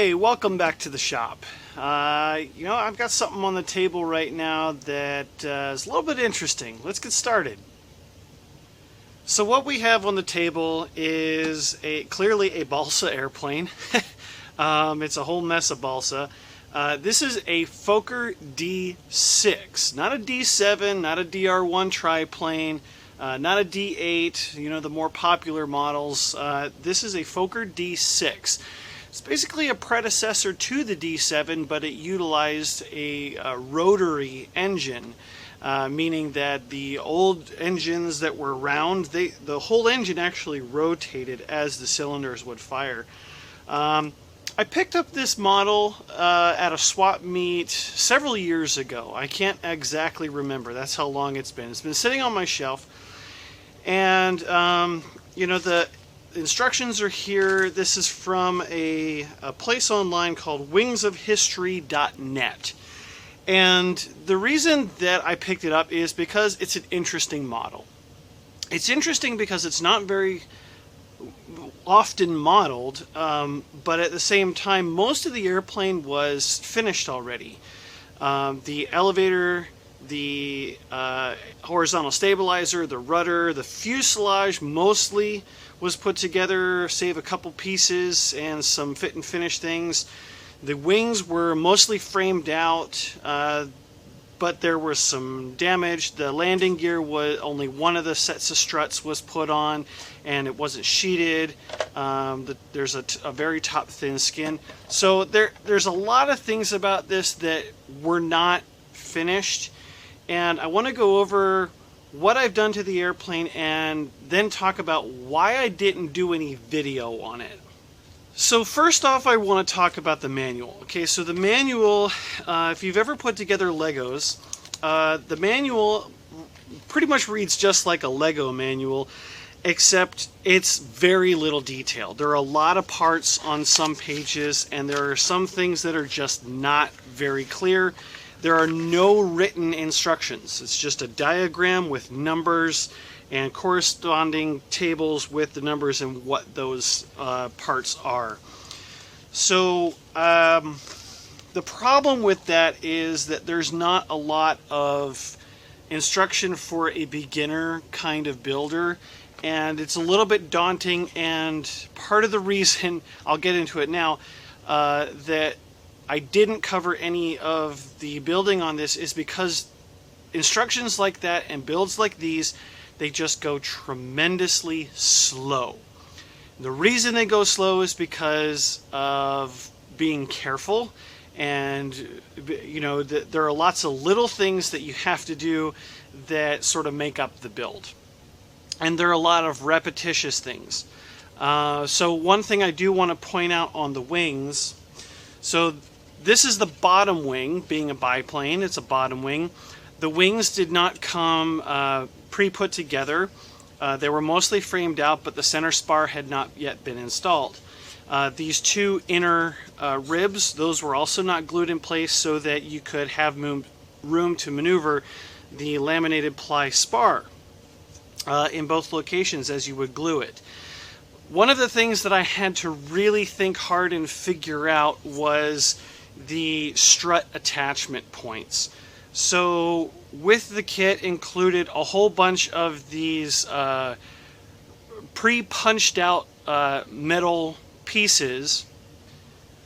Hey, welcome back to the shop. I've got something on the table right now that is a little bit interesting. Let's get started. So what we have on the table is clearly a balsa airplane. It's a whole mess of balsa. This is a Fokker D.VI, not a D.7, not a DR1 triplane, not a D.8, the more popular models. This is a Fokker D.VI. It's basically a predecessor to the D7, but it utilized a rotary engine, meaning that the old engines that were round, the whole engine actually rotated as the cylinders would fire. I picked up this model at a swap meet several years ago. I can't exactly remember. That's how long it's been. It's been sitting on my shelf, and the instructions are here. This is from a place online called wingsofhistory.net. And the reason that I picked it up is because it's an interesting model. It's interesting because it's not very often modeled, but at the same time, most of the airplane was finished already. The elevator, the horizontal stabilizer, the rudder, the fuselage mostly was put together, save a couple pieces and some fit and finish things. The wings were mostly framed out, but there was some damage. The landing gear was only one of the sets of struts was put on, and it wasn't sheeted. There's a very top thin skin. So there's a lot of things about this that were not finished, and I want to go over what I've done to the airplane and then talk about why I didn't do any video on it. So first off, I want to talk about the manual. Okay, so the manual, if you've ever put together Legos, the manual pretty much reads just like a Lego manual, except it's very little detail. There are a lot of parts on some pages, and there are some things that are just not very clear. There are no written instructions. It's just a diagram with numbers and corresponding tables with the numbers and what those parts are. So the problem with that is that there's not a lot of instruction for a beginner kind of builder, and it's a little bit daunting. And part of the reason, I'll get into it now, that I didn't cover any of the building on this is because instructions like that and builds like these, they just go tremendously slow. The reason they go slow is because of being careful, and there are lots of little things that you have to do that sort of make up the build, and there are a lot of repetitious things. So one thing I do want to point out on the wings, so this is the bottom wing, being a biplane, it's a bottom wing. The wings did not come pre-put together. They were mostly framed out, but the center spar had not yet been installed. These two inner ribs, those were also not glued in place so that you could have room to maneuver the laminated ply spar in both locations as you would glue it. One of the things that I had to really think hard and figure out was the strut attachment points. So with the kit included a whole bunch of these pre-punched out metal pieces.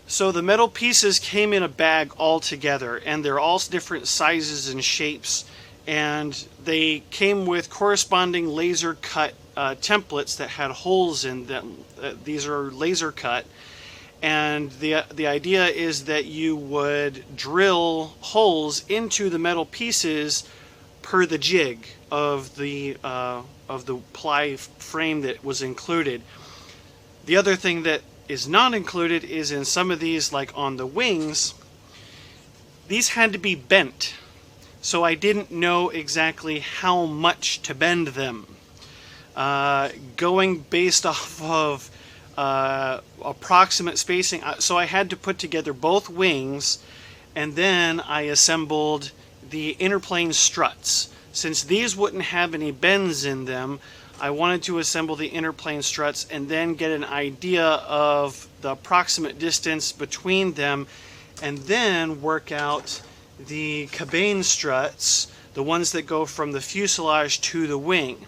So the metal pieces came in a bag all together, and they're all different sizes and shapes, and they came with corresponding laser cut templates that had holes in them. These are laser cut. And the idea is that you would drill holes into the metal pieces per the jig of the ply frame that was included. The other thing that is not included is in some of these, like on the wings, these had to be bent. So I didn't know exactly how much to bend them. Going based off of approximate spacing, so I had to put together both wings, and then I assembled the interplane struts. Since these wouldn't have any bends in them, I wanted to assemble the inner plane struts and then get an idea of the approximate distance between them, and then work out the cabane struts, the ones that go from the fuselage to the wing.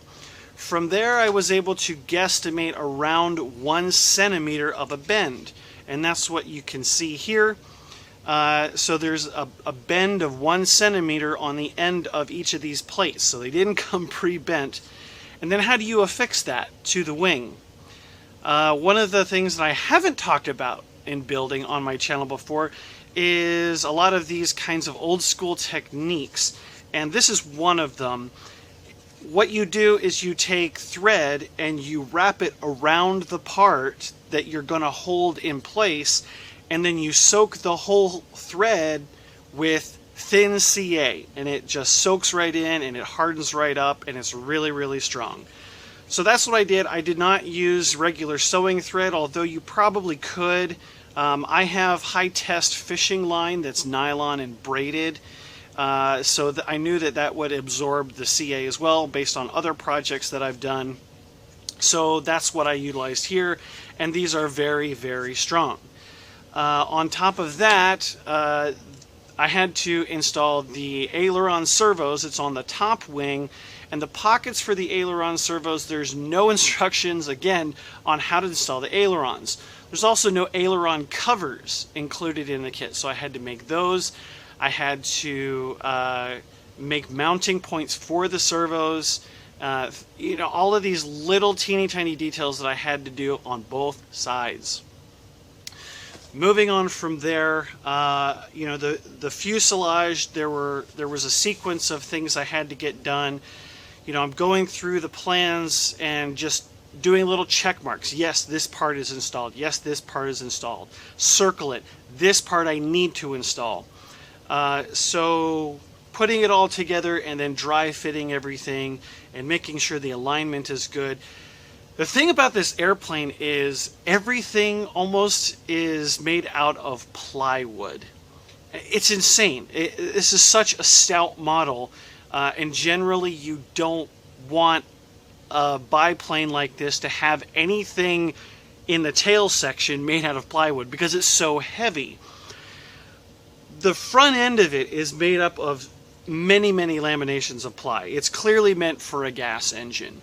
From there, I was able to guesstimate around 1 centimeter of a bend, and that's what you can see here. So there's a bend of 1 centimeter on the end of each of these plates, so they didn't come pre-bent. And then how do you affix that to the wing? One of the things that I haven't talked about in building on my channel before is a lot of these kinds of old school techniques, and this is one of them. What you do is you take thread and you wrap it around the part that you're going to hold in place, and then you soak the whole thread with thin CA, and it just soaks right in and it hardens right up, and it's really, really strong. So that's what I did. I did not use regular sewing thread, although you probably could. I have high test fishing line that's nylon and braided, so I knew that that would absorb the CA as well based on other projects that I've done. So that's what I utilized here, and these are very, very strong. On top of that, I had to install the aileron servos. It's on the top wing, and the pockets for the aileron servos, there's no instructions, again, on how to install the ailerons. There's also no aileron covers included in the kit, so I had to make those. I had to make mounting points for the servos. You know, all of these little teeny tiny details that I had to do on both sides. Moving on from there, you know, the fuselage, there was a sequence of things I had to get done. You know, I'm going through the plans and just doing little check marks. Yes, this part is installed. Yes, this part is installed. Circle it. This part I need to install. So putting it all together and then dry fitting everything and making sure the alignment is good. The thing about this airplane is everything almost is made out of plywood. It's insane. This is such a stout model, and generally you don't want a biplane like this to have anything in the tail section made out of plywood because it's so heavy. The front end of it is made up of many, many laminations of ply. It's clearly meant for a gas engine.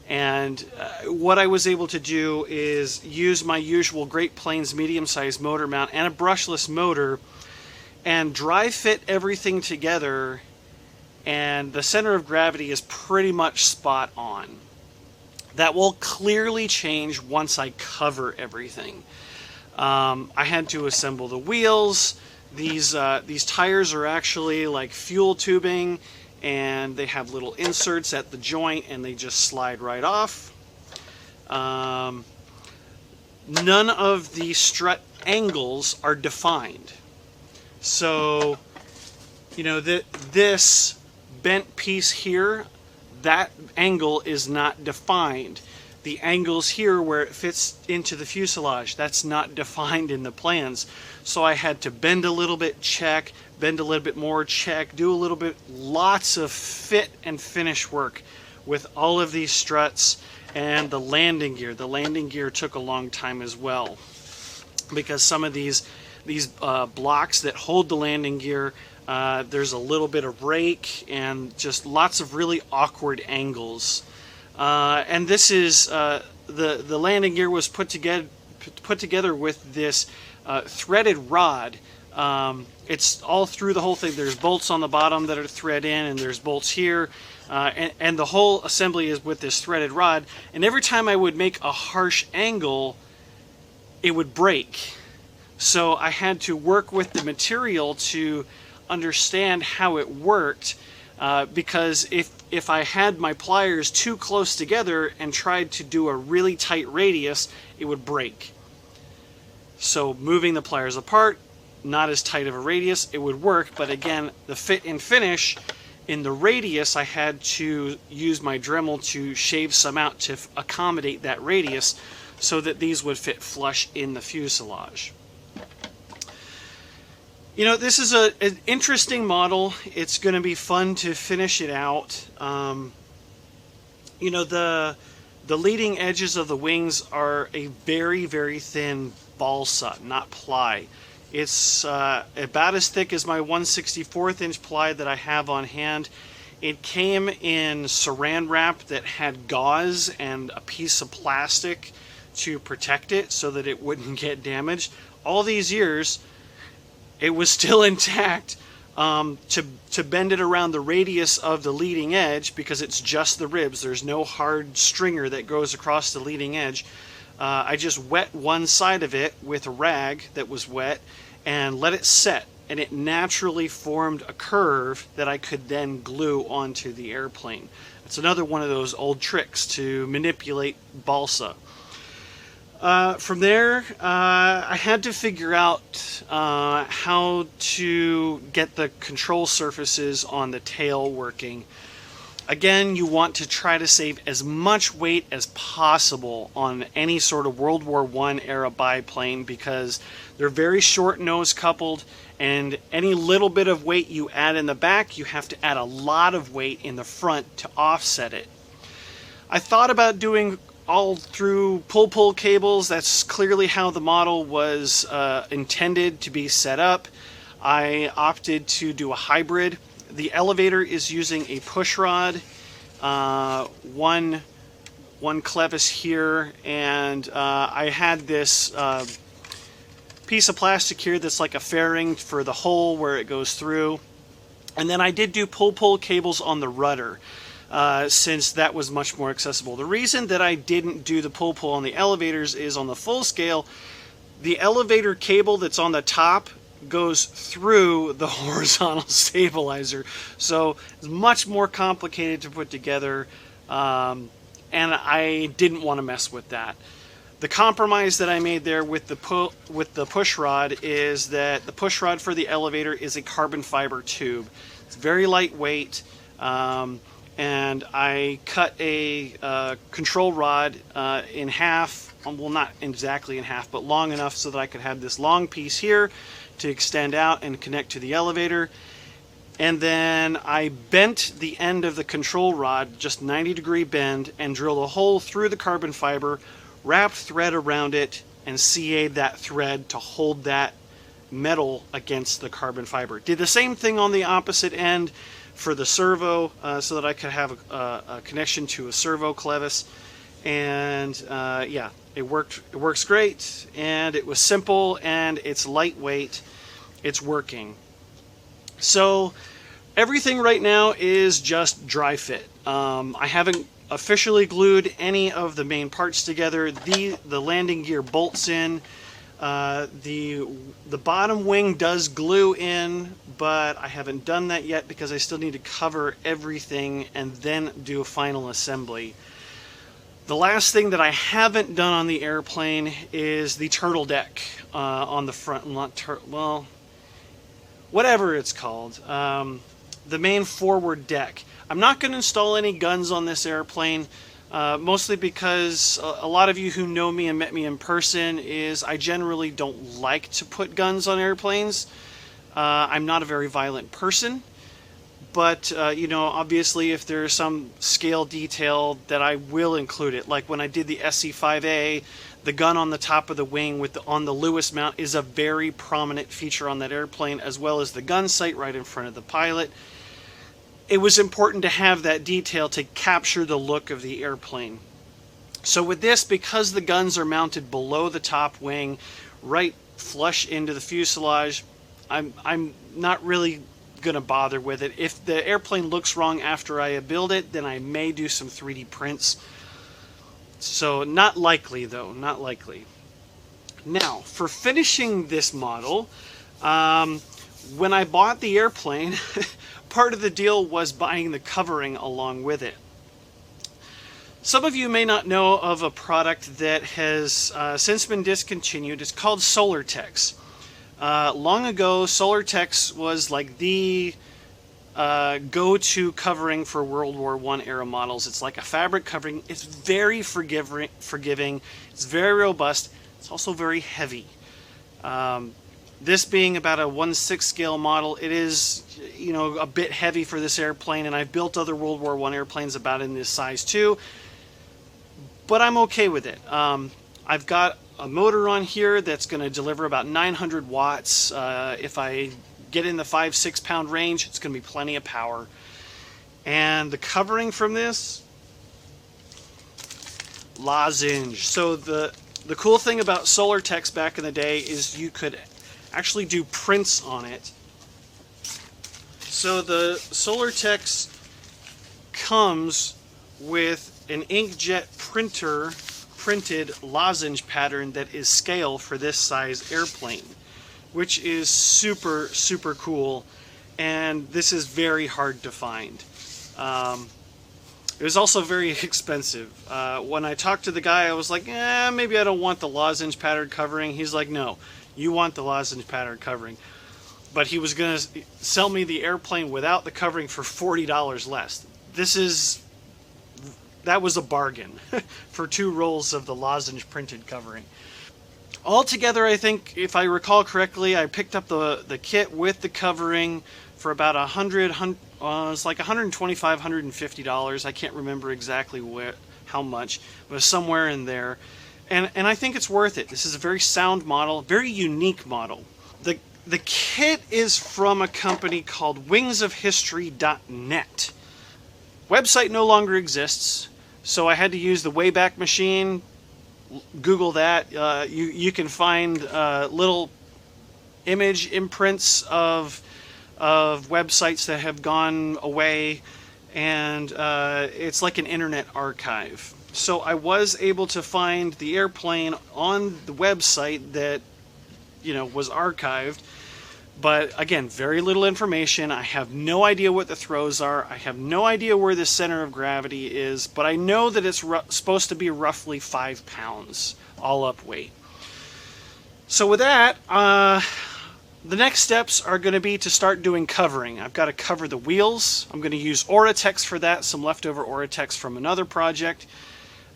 And what I was able to do is use my usual Great Plains medium-sized motor mount and a brushless motor and dry fit everything together, and the center of gravity is pretty much spot on. That will clearly change once I cover everything. I had to assemble the wheels. These tires are actually like fuel tubing, and they have little inserts at the joint and they just slide right off. None of the strut angles are defined. So, you know, this bent piece here, that angle is not defined. The angles here where it fits into the fuselage, that's not defined in the plans. So I had to bend a little bit, check, bend a little bit more, check, do a little bit, lots of fit and finish work with all of these struts and the landing gear. The landing gear took a long time as well because some of these blocks that hold the landing gear, there's a little bit of rake and just lots of really awkward angles. And this is the landing gear was put together with this threaded rod. It's all through the whole thing. There's bolts on the bottom that are thread in, and there's bolts here, and the whole assembly is with this threaded rod. And every time I would make a harsh angle, it would break. So I had to work with the material to understand how it worked, because if I had my pliers too close together and tried to do a really tight radius, it would break. So moving the pliers apart, not as tight of a radius, it would work, but again, the fit and finish, in the radius I had to use my Dremel to shave some out to accommodate that radius so that these would fit flush in the fuselage. You know, this is an interesting model. It's going to be fun to finish it out. You know, The leading edges of the wings are a very, very thin balsa, not ply. It's about as thick as my 1/64 inch ply that I have on hand. It came in saran wrap that had gauze and a piece of plastic to protect it so that it wouldn't get damaged. All these years, it was still intact. To bend it around the radius of the leading edge, because it's just the ribs, there's no hard stringer that goes across the leading edge. I just wet one side of it with a rag that was wet and let it set, and it naturally formed a curve that I could then glue onto the airplane. It's another one of those old tricks to manipulate balsa. From there, I had to figure out how to get the control surfaces on the tail working. Again, you want to try to save as much weight as possible on any sort of World War I era biplane, because they're very short nose coupled, and any little bit of weight you add in the back, you have to add a lot of weight in the front to offset it. I thought about doing all through pull cables. That's clearly how the model was intended to be set up. I opted to do a hybrid. The elevator is using a push rod, one clevis here, and I had this piece of plastic here that's like a fairing for the hole where it goes through. And then I did do pull cables on the rudder. Since that was much more accessible. The reason that I didn't do the pull on the elevators is on the full scale, the elevator cable that's on the top goes through the horizontal stabilizer. So it's much more complicated to put together, and I didn't want to mess with that. The compromise that I made there with the push rod is that the push rod for the elevator is a carbon fiber tube. It's very lightweight. And I cut a control rod in half, well, not exactly in half, but long enough so that I could have this long piece here to extend out and connect to the elevator. And then I bent the end of the control rod, just 90-degree bend, and drilled a hole through the carbon fiber, wrapped thread around it, and CA'd that thread to hold that metal against the carbon fiber. Did the same thing on the opposite end for the servo, so that I could have a connection to a servo clevis, and yeah, it works great, and it was simple, and it's lightweight. It's working. So everything right now is just dry fit. I haven't officially glued any of the main parts together. The landing gear bolts in. The bottom wing does glue in, but I haven't done that yet because I still need to cover everything and then do a final assembly. The last thing that I haven't done on the airplane is the turtle deck on the front. Well, whatever it's called. The main forward deck. I'm not going to install any guns on this airplane. Mostly because a lot of you who know me and met me in person is I generally don't like to put guns on airplanes. I'm not a very violent person, but you know, obviously if there's some scale detail that I will include it. Like when I did the SC-5A, the gun on the top of the wing on the Lewis mount is a very prominent feature on that airplane, as well as the gun sight right in front of the pilot. It was important to have that detail to capture the look of the airplane. So with this, because the guns are mounted below the top wing, right flush into the fuselage, I'm not really going to bother with it. If the airplane looks wrong after I build it, then I may do some 3D prints. So not likely though, not likely. Now, for finishing this model, when I bought the airplane, part of the deal was buying the covering along with it. Some of you may not know of a product that has since been discontinued. It's called Solartex. Long ago, Solartex was like the go-to covering for World War I era models. It's like a fabric covering. It's very forgiving. It's very robust. It's also very heavy. This being about a 1/6 scale model, it is, you know, a bit heavy for this airplane, and I've built other World War I airplanes about in this size too. but I'm okay with it. I've got a motor on here that's going to deliver about 900 watts. If I get in the 5-6 pound range, it's going to be plenty of power. And the covering from this, lozenge. So the cool thing about Solartex back in the day is you could actually do prints on it. So the Solartex comes with an inkjet printed lozenge pattern that is scale for this size airplane, which is super, super cool, and this is very hard to find. It was also very expensive. When I talked to the guy, I was like, maybe I don't want the lozenge pattern covering. He's like, no, you want the lozenge pattern covering. But he was going to sell me the airplane without the covering for $40 less. That was a bargain for 2 rolls of the lozenge printed covering. Altogether, I think, if I recall correctly, I picked up the kit with the covering for about it's like $125, $150. I can't remember exactly how much, but somewhere in there. And I think it's worth it. This is a very sound model, very unique model. The kit is from a company called wingsofhistory.net. Website no longer exists, so I had to use the Wayback Machine. Google that. You can find little image imprints of websites that have gone away, and it's like an internet archive. So I was able to find the airplane on the website that was archived, but again, very little information. I have no idea what the throws are. I have no idea where the center of gravity is, but I know that it's supposed to be roughly 5 pounds all up weight. So with that, the next steps are going to be to start doing covering. I've got to cover the wheels. I'm going to use Solartex for that, some leftover Solartex from another project.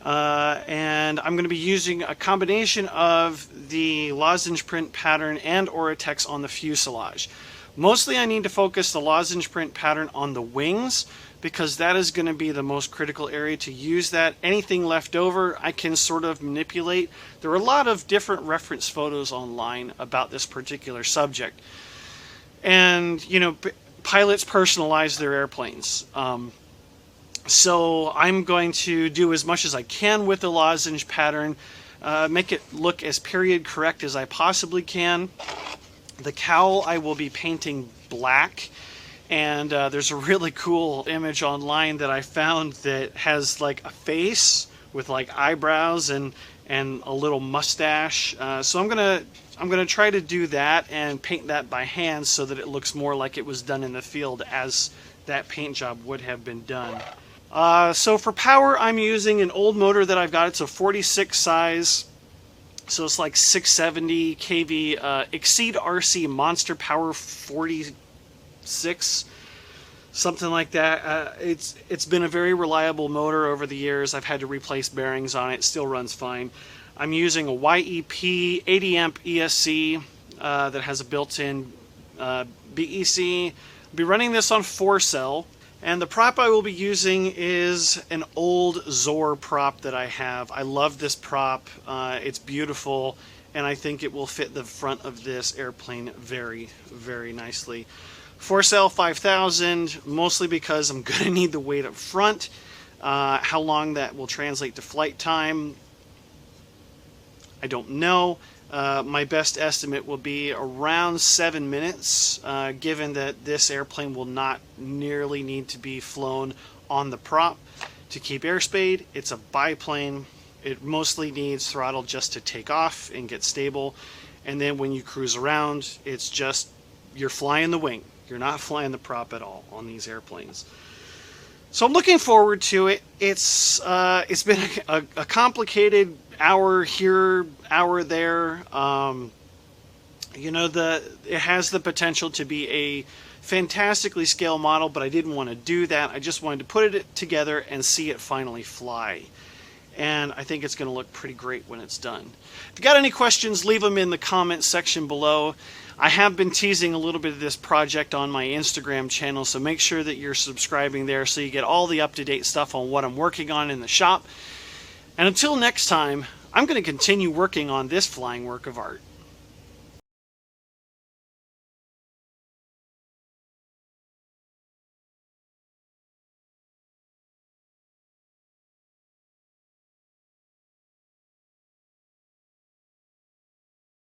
And I'm going to be using a combination of the lozenge print pattern and Solartex on the fuselage. Mostly I need to focus the lozenge print pattern on the wings, because that is going to be the most critical area to use that. Anything left over I can sort of manipulate. There are a lot of different reference photos online about this particular subject. And, pilots personalize their airplanes. So I'm going to do as much as I can with the lozenge pattern, make it look as period correct as I possibly can. The cowl I will be painting black, and there's a really cool image online that I found that has like a face with like eyebrows and a little mustache. So I'm gonna try to do that and paint that by hand so that it looks more like it was done in the field as that paint job would have been done. So for power, I'm using an old motor that I've got. It's a 46 size, so it's like 670 kV, Exceed RC Monster Power 46, something like that. It's been a very reliable motor over the years. I've had to replace bearings on it. It still runs fine. I'm using a YEP 80 amp ESC that has a built-in BEC. I'll be running this on 4-cell. And the prop I will be using is an old Zor prop that I have. I love this prop. It's beautiful, and I think it will fit the front of this airplane very, very nicely. 4-cell 5000, mostly because I'm going to need the weight up front. How long that will translate to flight time, I don't know. My best estimate will be around 7 minutes, given that this airplane will not nearly need to be flown on the prop to keep airspeed. It's a biplane. It mostly needs throttle just to take off and get stable. And then when you cruise around, it's just, you're flying the wing. You're not flying the prop at all on these airplanes. So I'm looking forward to it. It's been a complicated hour here, hour there. It has the potential to be a fantastically scale model, but I didn't want to do that. I just wanted to put it together and see it finally fly. And I think it's going to look pretty great when it's done. If you got any questions, leave them in the comments section below. I have been teasing a little bit of this project on my Instagram channel, so make sure that you're subscribing there so you get all the up-to-date stuff on what I'm working on in the shop. And until next time, I'm going to continue working on this flying work of art.